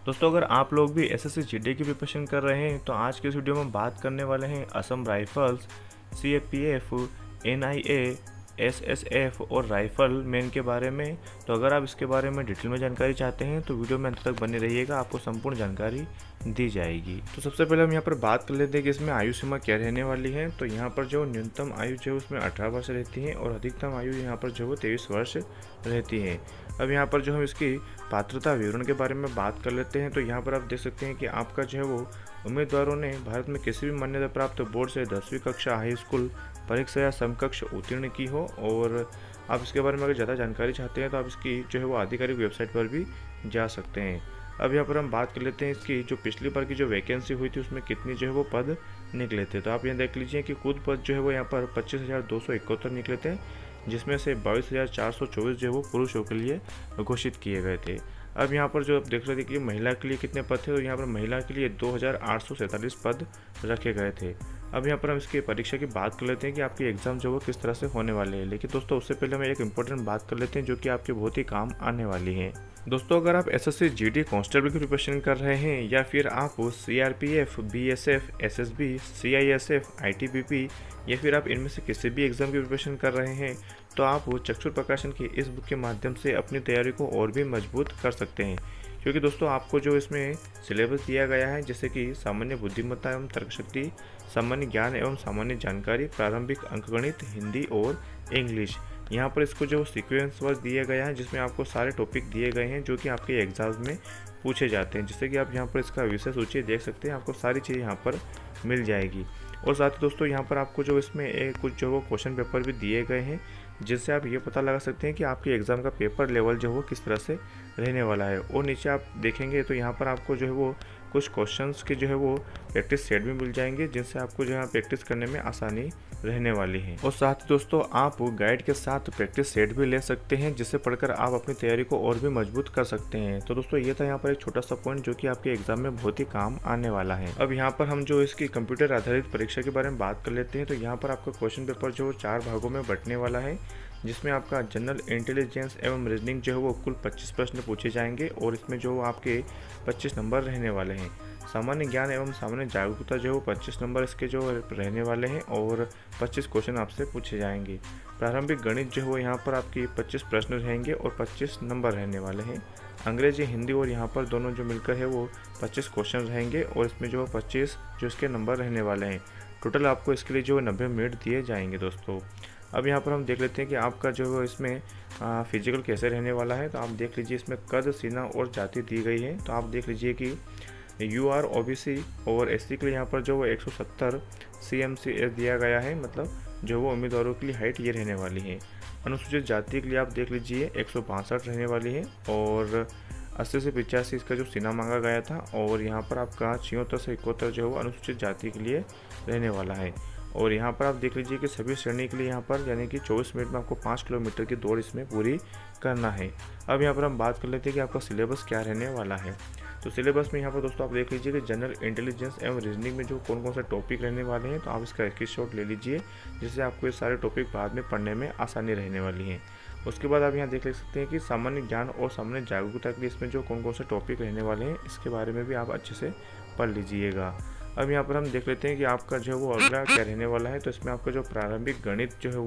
दोस्तों, अगर आप लोग भी एसएससी जीडी की प्रिपरेशन कर रहे हैं तो आज के इस वीडियो में हम बात करने वाले हैं Assam rifles, CAPF, NIA, SSF और राइफल मैन के बारे में। तो अगर आप इसके बारे में डिटेल में जानकारी चाहते हैं तो वीडियो में अंत तक बने रहिएगा, आपको संपूर्ण जानकारी दी जाएगी। तो सबसे पहले हम यहाँ पर बात कर लेते हैं कि इसमें आयु सीमा क्या रहने वाली है। तो यहाँ पर जो न्यूनतम आयु जो है उसमें 18 वर्ष रहती है और अधिकतम आयु यहाँ पर जो है 23 वर्ष रहती है। अब यहाँ पर जो हम इसकी पात्रता विवरण के बारे में बात कर लेते हैं। तो यहाँ पर आप देख सकते हैं कि आपका जो है वो उम्मीदवारों ने भारत में किसी भी मान्यता प्राप्त बोर्ड से 10वीं कक्षा हाई स्कूल परीक्षा या समकक्ष उत्तीर्ण की हो। और आप इसके बारे में अगर ज़्यादा जानकारी चाहते हैं तो आप इसकी जो है वो आधिकारिक वेबसाइट पर भी जा सकते हैं। अब यहाँ पर हम बात कर लेते हैं इसकी जो पिछली बार की जो वैकेंसी हुई थी उसमें कितनी जो है वो पद निकले थे। तो आप यहाँ देख लीजिए कि कुल पद जो है वो यहाँ पर 25,271 निकले थे, जिसमें से 22,424 जो है वो पुरुषों के लिए घोषित किए गए थे। अब यहाँ पर जो आप देख रहे थे कि महिला के लिए कितने पद थे, तो यहाँ पर महिला के लिए 2,847 पद रखे गए थे। अब यहाँ पर हम इसकी परीक्षा की बात कर लेते हैं कि आपके एग्ज़ाम जो वो किस तरह से होने वाले हैं। लेकिन दोस्तों उससे पहले हम एक इम्पोर्टेंट बात कर लेते हैं जो कि आपके बहुत ही काम आने वाली है। दोस्तों, अगर आप एसएससी जीडी कांस्टेबल की प्रिपरेशन कर रहे हैं या फिर आप CRPF, BSF, SSB, CISF, ITBP या फिर आप इनमें से किसी भी एग्ज़ाम की प्रिपरेशन कर रहे हैं तो आप चक्षुर प्रकाशन की इस बुक के माध्यम से अपनी तैयारी को और भी मजबूत कर सकते हैं। क्योंकि दोस्तों आपको जो इसमें सिलेबस दिया गया है जैसे कि सामान्य बुद्धिमत्ता एवं तर्कशक्ति, सामान्य ज्ञान एवं सामान्य जानकारी, प्रारंभिक अंकगणित, हिंदी और इंग्लिश, यहाँ पर इसको जो सीक्वेंस वर्क दिया गया है जिसमें आपको सारे टॉपिक दिए गए हैं जो कि आपके एग्जाम्स में पूछे जाते हैं। जैसे कि आप यहाँ पर इसका विषय सूची देख सकते हैं, आपको सारी चीज़ यहाँ पर मिल जाएगी। और साथ ही दोस्तों यहाँ पर आपको जो इसमें कुछ जो वो क्वेश्चन पेपर भी दिए गए हैं जिससे आप ये पता लगा सकते हैं कि आपके एग्ज़ाम का पेपर लेवल जो वो किस तरह से रहने वाला है। और नीचे आप देखेंगे तो यहाँ पर आपको जो है वो कुछ क्वेश्चंस के जो है वो प्रैक्टिस सेट भी मिल जाएंगे जिनसे आपको जो है प्रैक्टिस करने में आसानी रहने वाली है। और साथ ही दोस्तों आप गाइड के साथ प्रैक्टिस सेट भी ले सकते हैं जिससे पढ़कर आप अपनी तैयारी को और भी मजबूत कर सकते हैं। तो दोस्तों ये था यहाँ पर एक छोटा सा पॉइंट जो कि आपके एग्जाम में बहुत ही काम आने वाला है। अब यहाँ पर हम जो इसकी कंप्यूटर आधारित परीक्षा के बारे में बात कर लेते हैं। तो यहाँ पर आपका क्वेश्चन पेपर जो 4 भागों में बंटने वाला है, जिसमें आपका जनरल इंटेलिजेंस एवं रीजनिंग जो है वो कुल 25 प्रश्न पूछे जाएंगे और इसमें जो आपके 25 नंबर रहने वाले हैं। सामान्य ज्ञान एवं सामान्य जागरूकता जो है वो 25 नंबर इसके जो रहने वाले हैं और 25 क्वेश्चन आपसे पूछे जाएंगे। प्रारंभिक गणित जो है वो यहाँ पर आपकी 25 प्रश्न रहेंगे और 25 नंबर रहने वाले हैं। अंग्रेजी, हिंदी और यहाँ पर दोनों जो मिलकर है वो 25 क्वेश्चन रहेंगे और इसमें जो 25 जो इसके नंबर रहने वाले हैं। टोटल आपको इसके लिए जो 90 मिनट दिए जाएंगे दोस्तों। अब यहाँ पर हम देख लेते हैं कि आपका जो है इसमें फिजिकल कैसे रहने वाला है। तो आप देख लीजिए इसमें कद, सीना और जाति दी गई है। तो आप देख लीजिए कि यूआर, ओबीसी और एससी के लिए यहाँ पर जो वो 170 CMCS दिया गया है, मतलब जो वो उम्मीदवारों के लिए हाइट ये रहने वाली है। अनुसूचित जाति के लिए आप देख लीजिए 162 रहने वाली है और 80 से 85 इसका जो सीना मांगा गया था। और यहाँ पर आपका 76 से 71 जो है वो अनुसूचित जाति के लिए रहने वाला है। और यहाँ पर आप देख लीजिए कि सभी श्रेणी के लिए यहाँ पर यानी कि 24 मिनट में आपको 5 किलोमीटर की दौड़ इसमें पूरी करना है। अब यहाँ पर हम बात कर लेते हैं कि आपका सिलेबस क्या रहने वाला है। तो सिलेबस में यहाँ पर दोस्तों आप देख लीजिए कि जनरल इंटेलिजेंस एवं रीजनिंग में जो कौन कौन से टॉपिक रहने वाले हैं, तो आप इसका स्क्रीनशॉट ले लीजिए जिससे आपको ये सारे टॉपिक बाद में पढ़ने में आसानी रहने वाली है। उसके बाद आप यहाँ देख सकते हैं कि सामान्य ज्ञान और सामान्य जागरूकता के लिए इसमें जो कौन कौन से टॉपिक रहने वाले हैं इसके बारे में भी आप अच्छे से पढ़ लीजिएगा। अब यहाँ पर हम देख लेते हैं कि आपका जो है वो अगला क्या रहने वाला है। तो इसमें आपका जो प्रारंभिक गणित जो है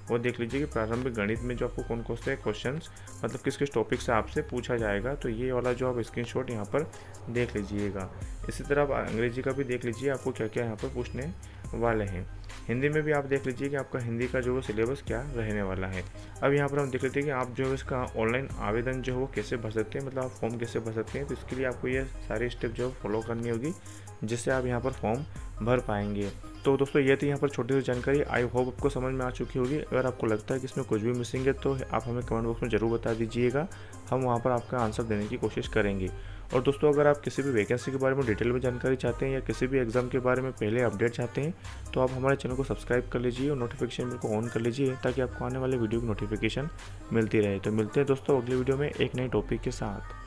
वो देख लीजिए कि प्रारंभिक गणित में जो आपको कौन कौन से क्वेश्चंस मतलब किस किस टॉपिक से आपसे पूछा जाएगा, तो ये वाला जो आप स्क्रीनशॉट यहाँ पर देख लीजिएगा। इसी तरह आप अंग्रेजी का भी देख लीजिए आपको क्या क्या यहाँ पर पूछने वाले हैं। हिंदी में भी आप देख लीजिए कि आपका हिंदी का जो सिलेबस क्या रहने वाला है। अब यहाँ पर हम देख लेते हैं कि आप जो है इसका ऑनलाइन आवेदन जो है वो कैसे भर सकते हैं, मतलब आप फॉर्म कैसे भर सकते हैं। तो इसके लिए आपको ये सारी स्टेप जो फॉलो करनी होगी जिससे आप यहाँ पर फॉर्म भर पाएंगे। तो दोस्तों ये थी यहाँ पर छोटी सी जानकारी। आई होप आपको समझ में आ चुकी होगी। अगर आपको लगता है कि इसमें कुछ भी मिसिंग है तो आप हमें कमेंट बॉक्स में ज़रूर बता दीजिएगा, हम वहाँ पर आपका आंसर देने की कोशिश करेंगे। और दोस्तों अगर आप किसी भी वैकेंसी के बारे में डिटेल में जानकारी चाहते हैं या किसी भी एग्जाम के बारे में पहले अपडेट चाहते हैं तो आप हमारे चैनल को सब्सक्राइब कर लीजिए और नोटिफिकेशन बेल को ऑन कर लीजिए ताकि आपको आने वाले वीडियो की नोटिफिकेशन मिलती रहे। तो मिलते हैं दोस्तों अगले वीडियो में एक नए टॉपिक के साथ।